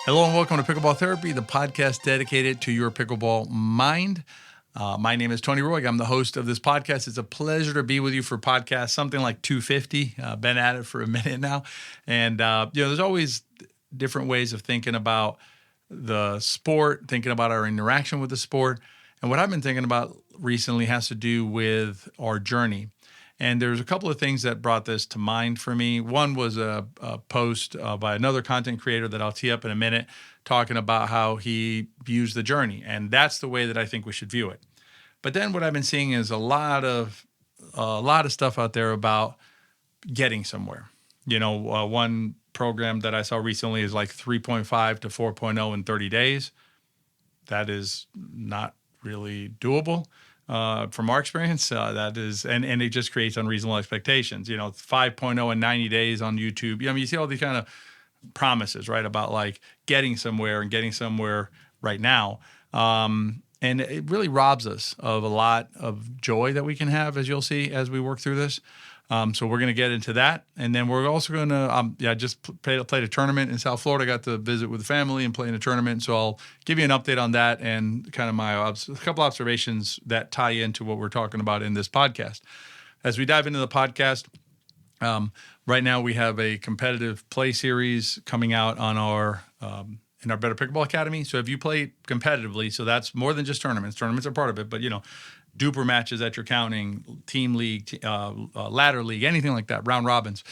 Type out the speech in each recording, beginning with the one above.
Hello and welcome to Pickleball Therapy, the podcast dedicated to your pickleball mind. My name is Tony Roig. I'm the host of this podcast. It's a pleasure to be with you for podcast, something like 250. Been at it for a minute now. And, there's always different ways of thinking about the sport, thinking about our interaction with the sport. And what I've been thinking about recently has to do with our journey. And there's a couple of things that brought this to mind for me. One was a post by another content creator that I'll tee up in a minute, talking about how he views the journey. And that's the way that I think we should view it. But then what I've been seeing is a lot of stuff out there about getting somewhere. One program that I saw recently is like 3.5 to 4.0 in 30 days. That is not really doable. From our experience, that is, and it just creates unreasonable expectations. 5.0 in 90 days on YouTube. You see all these kind of promises, right, about like getting somewhere and getting somewhere right now. And it really robs us of a lot of joy that we can have, as you'll see, as we work through this. So we're going to get into that. And then we're also going to, just played a tournament in South Florida. Got to visit with the family and play in a tournament. So I'll give you an update on that and kind of a couple observations that tie into what we're talking about in this podcast. As we dive into the podcast, right now we have a competitive play series coming out on our in our Better Pickleball Academy. So if you play competitively, so that's more than just tournaments. Tournaments are part of it, but duper matches that you're counting, team league, ladder league, anything like that, round robins.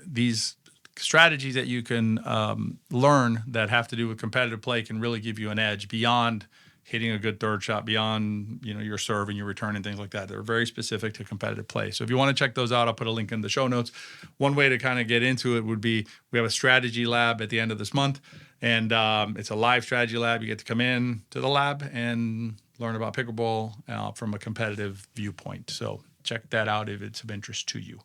These strategies that you can learn that have to do with competitive play can really give you an edge beyond hitting a good third shot, beyond your serve and your return and things like that. They're very specific to competitive play. So if you want to check those out, I'll put a link in the show notes. One way to kind of get into it would be we have a strategy lab at the end of this month, and it's a live strategy lab. You get to come in to the lab and learn about pickleball from a competitive viewpoint. So check that out if it's of interest to you.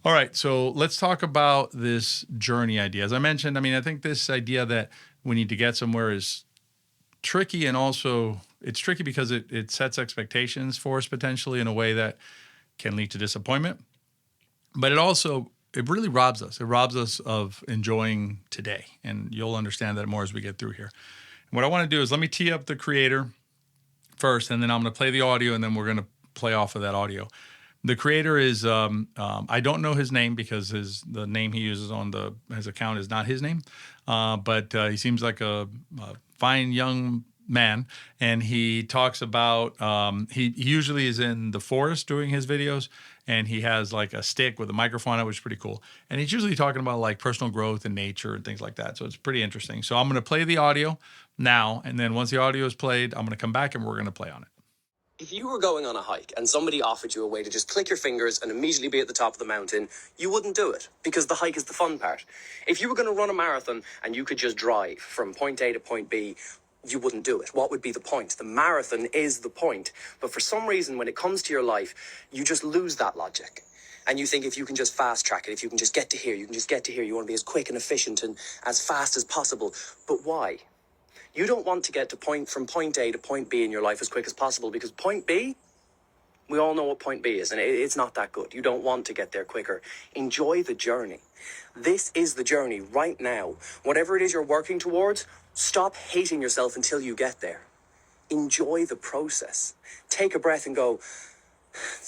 All right, so let's talk about this journey idea. As I mentioned, I think this idea that we need to get somewhere is tricky, and also it's tricky because it sets expectations for us potentially in a way that can lead to disappointment. But it really robs us. It robs us of enjoying today, and you'll understand that more as we get through here. And what I want to do is let me tee up the creator first, and then I'm going to play the audio, and then we're going to play off of that audio. The creator is, I don't know his name because the name he uses on his account is not his name, but he seems like a fine young man, and he talks about, he usually is in the forest doing his videos, and he has like a stick with a microphone on it, which is pretty cool. And he's usually talking about like personal growth and nature and things like that. So it's pretty interesting. So I'm going to play the audio now, and then once the audio is played, I'm going to come back and we're going to play on it. If you were going on a hike and somebody offered you a way to just click your fingers and immediately be at the top of the mountain, you wouldn't do it because the hike is the fun part. If you were going to run a marathon and you could just drive from point A to point B, you wouldn't do it. What would be the point? The marathon is the point. But for some reason, when it comes to your life, you just lose that logic. And you think if you can just fast track it, if you can just get to here, you can just get to here. You want to be as quick and efficient and as fast as possible. But why? You don't want to get from point A to point B in your life as quick as possible, because point B, we all know what point B is, and it's not that good. You don't want to get there quicker. Enjoy the journey. This is the journey right now. Whatever it is you're working towards, stop hating yourself until you get there. Enjoy the process. Take a breath and go,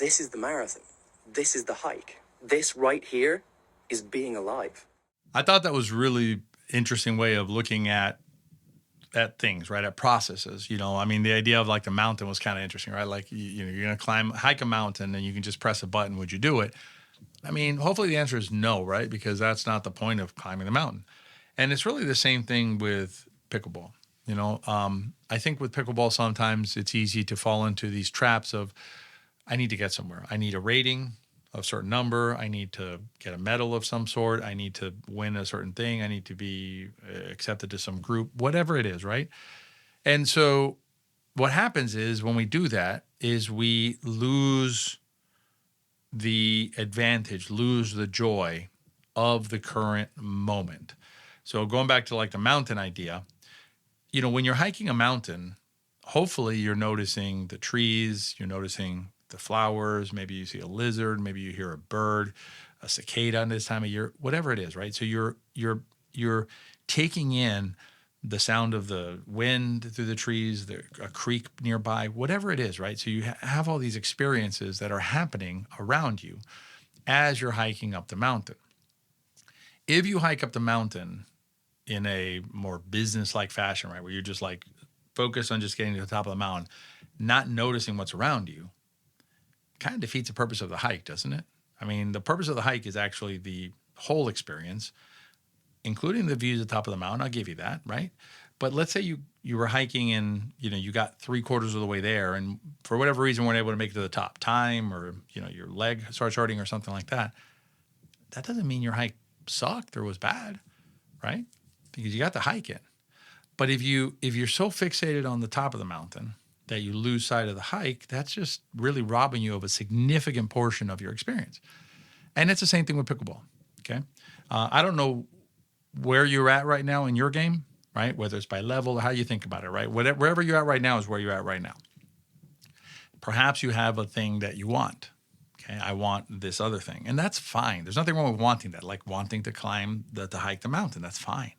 this is the marathon. This is the hike. This right here is being alive. I thought that was really interesting way of looking at things, right? At processes, the idea of like the mountain was kind of interesting, right? Like, you're going to hike a mountain and you can just press a button. Would you do it? Hopefully the answer is no, right? Because that's not the point of climbing the mountain. And it's really the same thing with pickleball. I think with pickleball, sometimes it's easy to fall into these traps of, I need to get somewhere. I need a rating of a certain number. I need to get a medal of some sort. I need to win a certain thing. I need to be accepted to some group, whatever it is, right? And so what happens is when we do that is we lose the advantage, lose the joy of the current moment. So going back to like the mountain idea, when you're hiking a mountain, hopefully you're noticing the trees, you're noticing the flowers, maybe you see a lizard, maybe you hear a bird, a cicada this time of year, whatever it is, right? So you're You're taking in the sound of the wind through the trees, a creek nearby, whatever it is, right? So you have all these experiences that are happening around you as you're hiking up the mountain. If you hike up the mountain in a more business-like fashion, right, where you're just like focused on just getting to the top of the mountain, not noticing what's around you, kind of defeats the purpose of the hike, doesn't it? I mean, the purpose of the hike is actually the whole experience, including the views at the top of the mountain. I'll give you that, right? But let's say you were hiking and, you got 3/4 of the way there, and for whatever reason weren't able to make it to the top. Time, or, your leg starts hurting or something like that. That doesn't mean your hike sucked or was bad, right? Because you got the hike in. But if you're so fixated on the top of the mountain that you lose sight of the hike, that's just really robbing you of a significant portion of your experience. And it's the same thing with pickleball, okay? I don't know where you're at right now in your game, right? Whether it's by level or how you think about it, right? Wherever you're at right now is where you're at right now. Perhaps you have a thing that you want. Okay, I want this other thing. And that's fine. There's nothing wrong with wanting that, like wanting to climb, to hike the mountain. That's fine.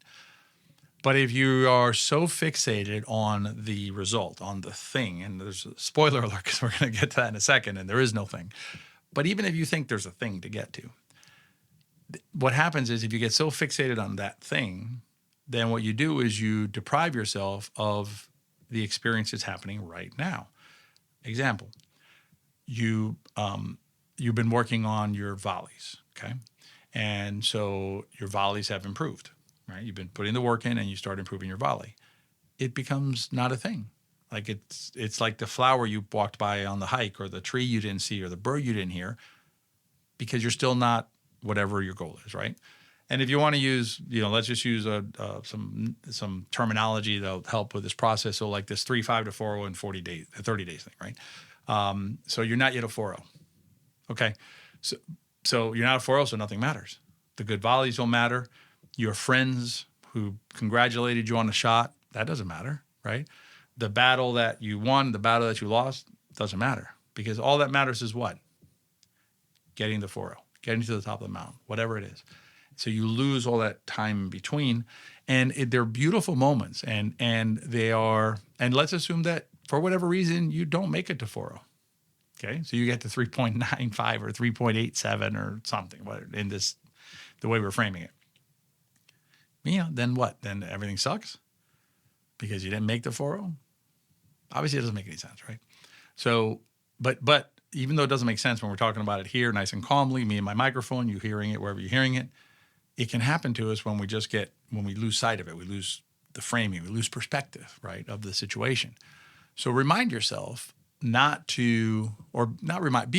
But if you are so fixated on the result, on the thing, and there's a spoiler alert because we're going to get to that in a second, and there is no thing. But even if you think there's a thing to get to, what happens is if you get so fixated on that thing, then what you do is you deprive yourself of the experiences happening right now. Example, you've been working on your volleys, okay? And so your volleys have improved, right? You've been putting the work in and you start improving your volley. It becomes not a thing. Like it's like the flower you walked by on the hike, or the tree you didn't see, or the bird you didn't hear, because you're still not whatever your goal is, right? And if you want to use, let's just use some terminology that'll help with this process. So like this 3-5 to 4-0 in 30 days thing, right? So you're not yet a 4-0. Okay. So you're not a 4-0, so nothing matters. The good volleys don't matter. Your friends who congratulated you on the shot, that doesn't matter, right? The battle that you won, the battle that you lost, doesn't matter. Because all that matters is what? Getting the 4-0, getting to the top of the mountain, whatever it is. So you lose all that time in between, and they're beautiful moments, and they are. And let's assume that for whatever reason you don't make it to 4-0. Okay, so you get to 3.95 or 3.87 or something. In this, the way we're framing it. Then what? Then everything sucks because you didn't make the 4-0. Obviously, it doesn't make any sense, right? So, but even though it doesn't make sense when we're talking about it here, nice and calmly, me and my microphone, you hearing it wherever you're hearing it. It can happen to us when we lose sight of it. We lose the framing, we lose perspective, right, of the situation. So remind yourself be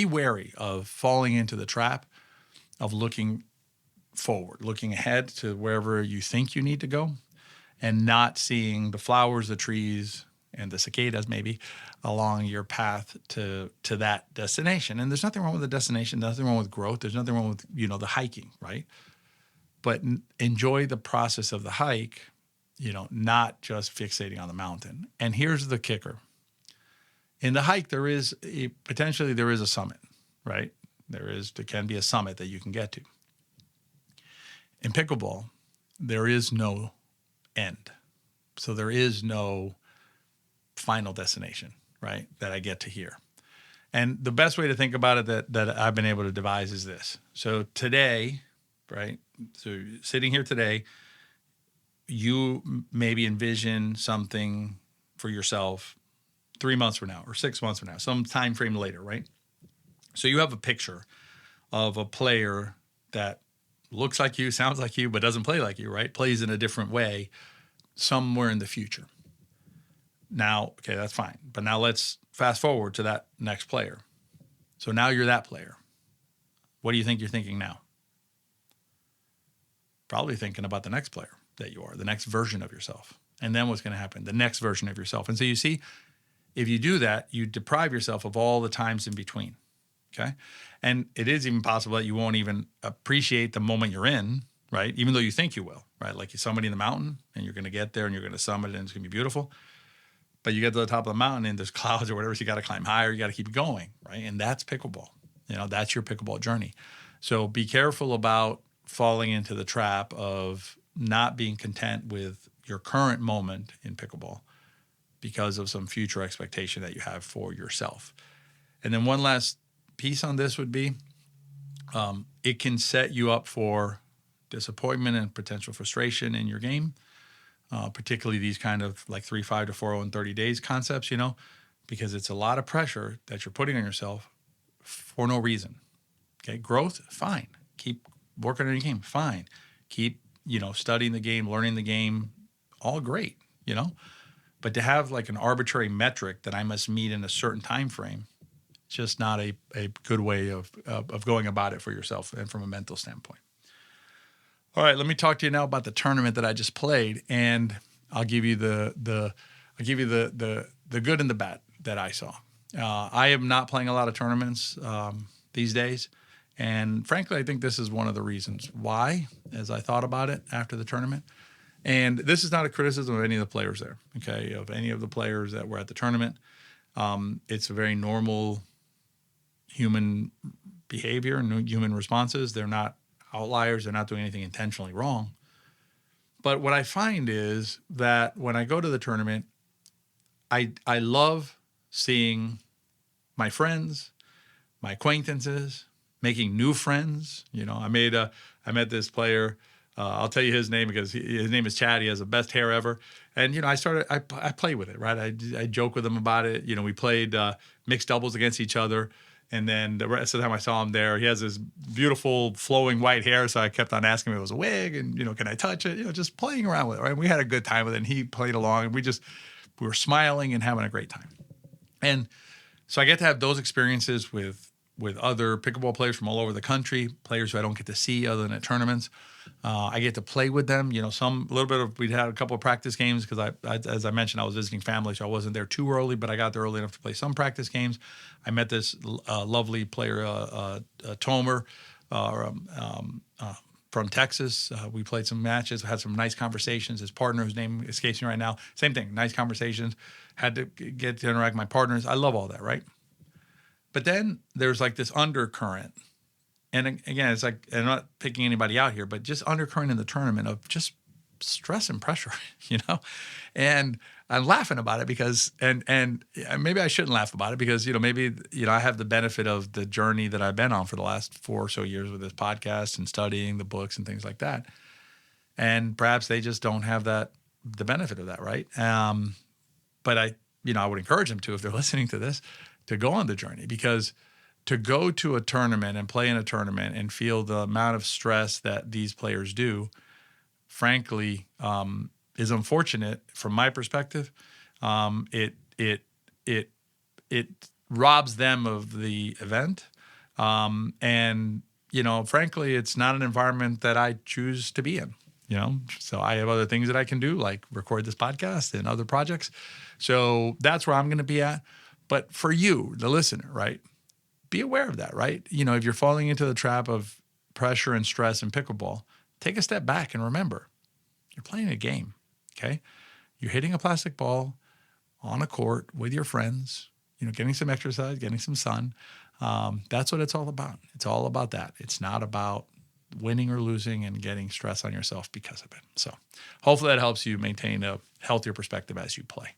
wary of falling into the trap of looking forward, looking ahead to wherever you think you need to go, and not seeing the flowers, the trees, and the cicadas maybe along your path to that destination. And there's nothing wrong with the destination, nothing wrong with growth, there's nothing wrong with, the hiking, right? But enjoy the process of the hike, not just fixating on the mountain. And here's the kicker. In the hike, there is a summit, right? There can be a summit that you can get to. In pickleball, there is no end. So there is no final destination, right, that I get to here. And the best way to think about it that I've been able to devise is this. So today, right, so sitting here today, you maybe envision something for yourself 3 months from now or 6 months from now, some time frame later, right? So you have a picture of a player that looks like you, sounds like you, but doesn't play like you, right? Plays in a different way somewhere in the future. Now, okay, that's fine. But now let's fast forward to that next player. So now you're that player. What do you think you're thinking now? Probably thinking about the next player that you are, the next version of yourself. And then what's going to happen? The next version of yourself. And so you see, if you do that, you deprive yourself of all the times in between, okay? And it is even possible that you won't even appreciate the moment you're in, right? Even though you think you will, right? Like you're somebody in the mountain and you're going to get there and you're going to summit and it's going to be beautiful. But you get to the top of the mountain and there's clouds or whatever, so you got to climb higher, you got to keep going, right? And that's pickleball. That's your pickleball journey. So be careful about falling into the trap of not being content with your current moment in pickleball because of some future expectation that you have for yourself. And then one last piece on this would be it can set you up for disappointment and potential frustration in your game, particularly these kind of like 3-5 to 4-0 in 30 days concepts, because it's a lot of pressure that you're putting on yourself for no reason. Okay, growth, fine. Keep working on your game, fine. Keep, studying the game, learning the game, all great, But to have like an arbitrary metric that I must meet in a certain time frame, it's just not a good way of going about it for yourself and from a mental standpoint. All right, let me talk to you now about the tournament that I just played, and I'll give you the good and the bad that I saw. I am not playing a lot of tournaments these days, and frankly, I think this is one of the reasons why, as I thought about it after the tournament. And this is not a criticism of any of the players there, okay, of any of the players that were at the tournament. It's a very normal human behavior and human responses. They're not outliers. They're not doing anything intentionally wrong. But what I find is that when I go to the tournament, I love seeing my friends, my acquaintances, making new friends. I met this player. I'll tell you his name because his name is Chad. He has the best hair ever. And, I play with it, right? I joke with him about it. We played mixed doubles against each other. And then the rest of the time I saw him there, he has this beautiful flowing white hair. So I kept on asking him if it was a wig and, can I touch it? Just playing around with it, right? We had a good time with it, and he played along, and we were smiling and having a great time. And so I get to have those experiences with other pickleball players from all over the country, players who I don't get to see other than at tournaments. I get to play with them. We had a couple of practice games because as I mentioned, I was visiting family, so I wasn't there too early, but I got there early enough to play some practice games. I met this lovely player, Tomer, from Texas. We played some matches, had some nice conversations. His partner, whose name escapes me right now, same thing, nice conversations. Had to get to interact with my partners. I love all that, right? But then there's like this undercurrent. And again, it's like, I'm not picking anybody out here, but just undercurrent in the tournament of just stress and pressure, And I'm laughing about it because, and maybe I shouldn't laugh about it because, maybe, I have the benefit of the journey that I've been on for the last 4 or so years with this podcast and studying the books and things like that. And perhaps they just don't have the benefit of that, right? But I would encourage them to, if they're listening to this, to go on the journey, because to go to a tournament and play in a tournament and feel the amount of stress that these players do, frankly, is unfortunate from my perspective. It robs them of the event, and frankly, it's not an environment that I choose to be in. So I have other things that I can do, like record this podcast and other projects. So that's where I'm going to be at. But for you, the listener, right, be aware of that, right? If you're falling into the trap of pressure and stress in pickleball, take a step back and remember, you're playing a game, okay? You're hitting a plastic ball on a court with your friends, getting some exercise, getting some sun. That's what it's all about. It's all about that. It's not about winning or losing and getting stress on yourself because of it. So hopefully that helps you maintain a healthier perspective as you play.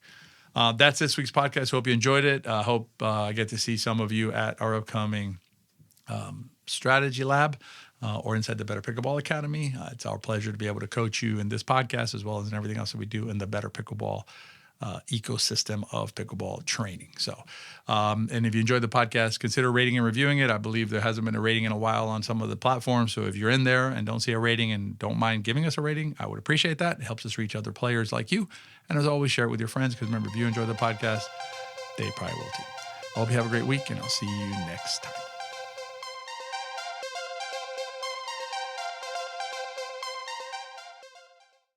That's this week's podcast. Hope you enjoyed it. I hope I get to see some of you at our upcoming strategy lab or inside the Better Pickleball Academy. It's our pleasure to be able to coach you in this podcast as well as in everything else that we do in the Better Pickleball ecosystem of pickleball training. So, and if you enjoyed the podcast, consider rating and reviewing it. I believe there hasn't been a rating in a while on some of the platforms. So if you're in there and don't see a rating and don't mind giving us a rating, I would appreciate that. It helps us reach other players like you. And as always, share it with your friends, because remember, if you enjoy the podcast, they probably will too. I hope you have a great week, and I'll see you next time.